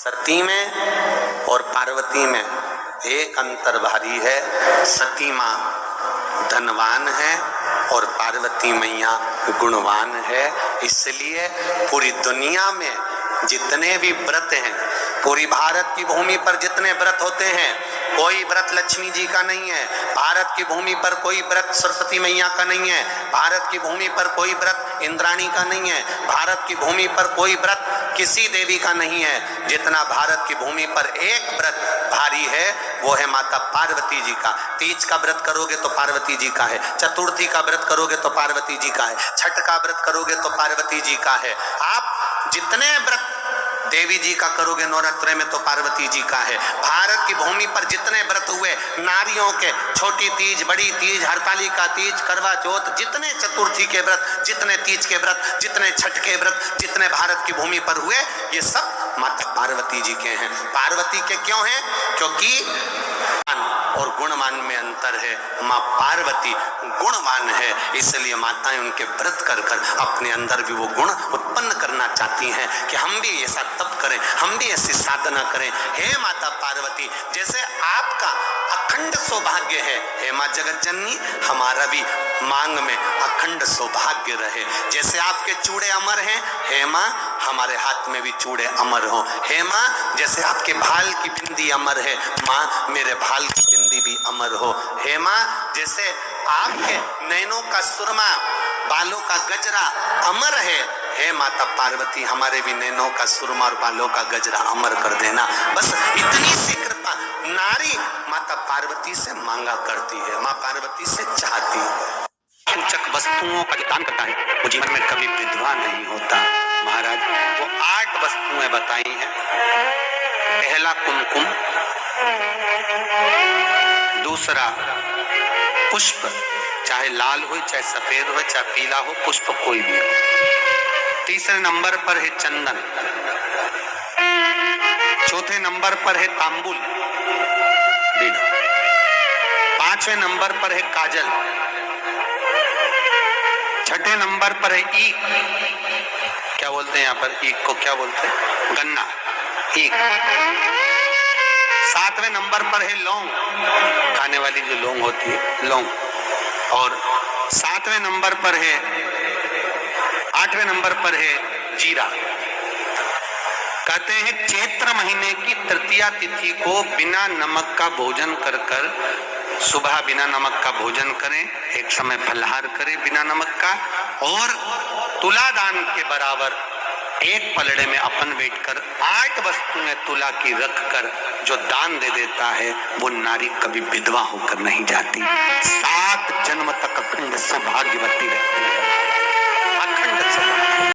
सती में और पार्वती में एक अंतर भारी है। सती माँ धनवान है और पार्वती मैया गुणवान है। इसलिए पूरी दुनिया में जितने भी व्रत हैं, पूरी भारत की भूमि पर जितने व्रत होते हैं, कोई व्रत लक्ष्मी जी का नहीं है। भारत की भूमि पर कोई व्रत सरस्वती मैया का नहीं है। भारत की भूमि पर कोई व्रत इंद्राणी का नहीं है। भारत की भूमि पर कोई व्रत किसी देवी का नहीं है। जितना भारत की भूमि पर एक व्रत भारी है वो है माता पार्वती जी का। तीज का व्रत करोगे तो पार्वती जी का है, चतुर्थी का व्रत करोगे तो पार्वती जी का है, छठ का व्रत करोगे तो पार्वती जी का है। आप जितने व्रत देवी जी का करोगे नवरात्रे में तो पार्वती जी का है। भारत की भूमि पर जितने व्रत हुए नारियों के, छोटी तीज, बड़ी तीज, हरतालिका तीज, करवा चौथ, जितने चतुर्थी के व्रत, जितने तीज के व्रत, जितने छठ के व्रत, जितने भारत की भूमि पर हुए, ये सब माता पार्वती जी के हैं। पार्वती के क्यों हैं? क्योंकि और गुणवान में अंतर है। माँ पार्वती गुणवान है, इसलिए माताएं उनके व्रत कर कर अपने अंदर भी वो गुण उत्पन्न करना चाहती हैं कि हम भी ऐसा तप करें, हम भी ऐसी साधना करें। हे माता पार्वती, जैसे आपका अखंड सौभाग्य है, हे माँ जगत जननी, हमारा भी मांग में अखंड सौभाग्य रहे। जैसे आपके चूड़े अमर हैं, हे माँ हमारे हाथ में भी चूड़े अमर हो। हे माँ जैसे आपके भाल की बिंदी अमर है, माँ मेरे भाल की बिंदी भी अमर हो। हे माँ जैसे आपके नैनों का सुरमा, बालों का गजरा अमर है, हे माता पार्वती हमारे भी नैनों का सुरमा और बालों का गजरा अमर कर देना। बस इतनी सी कृपा नारी माता पार्वती से मांगा करती है, माँ पार्वती से चाहती है। सूचक वस्तुओं का जो दान करता है वो जीवन में कभी विधवा नहीं होता। महाराज वो 8 वस्तुएं बताई हैं। पहला कुमकुम, दूसरा पुष्प, चाहे लाल हो, चाहे सफेद हो, चाहे पीला हो, पुष्प कोई भी हो। तीसरे नंबर पर है चंदन, चौथे नंबर पर है तांबुल, 5वें नंबर पर है काजल, छठे नंबर पर है ईख, क्या बोलते हैं यहाँ पर ईख को, क्या बोलते हैं, गन्ना, ईख। 7वें नंबर पर है लौंग, खाने वाली जो लौंग होती है, लौंग। और 7वें नंबर पर है, 8वें नंबर पर है जीरा। कहते हैं चैत्र महीने की तृतीया तिथि को बिना नमक का भोजन कर कर, सुबह बिना नमक का भोजन करें, एक समय फलाहार करें बिना नमक का, और तुला दान के बराबर एक पलड़े में अपन बैठकर 8 वस्तुएं तुला की रख कर जो दान दे देता है वो नारी कभी विधवा होकर नहीं जाती। 7 जन्म तक अखंड सौभाग्यवती रहती है, अखंड सौभाग्य।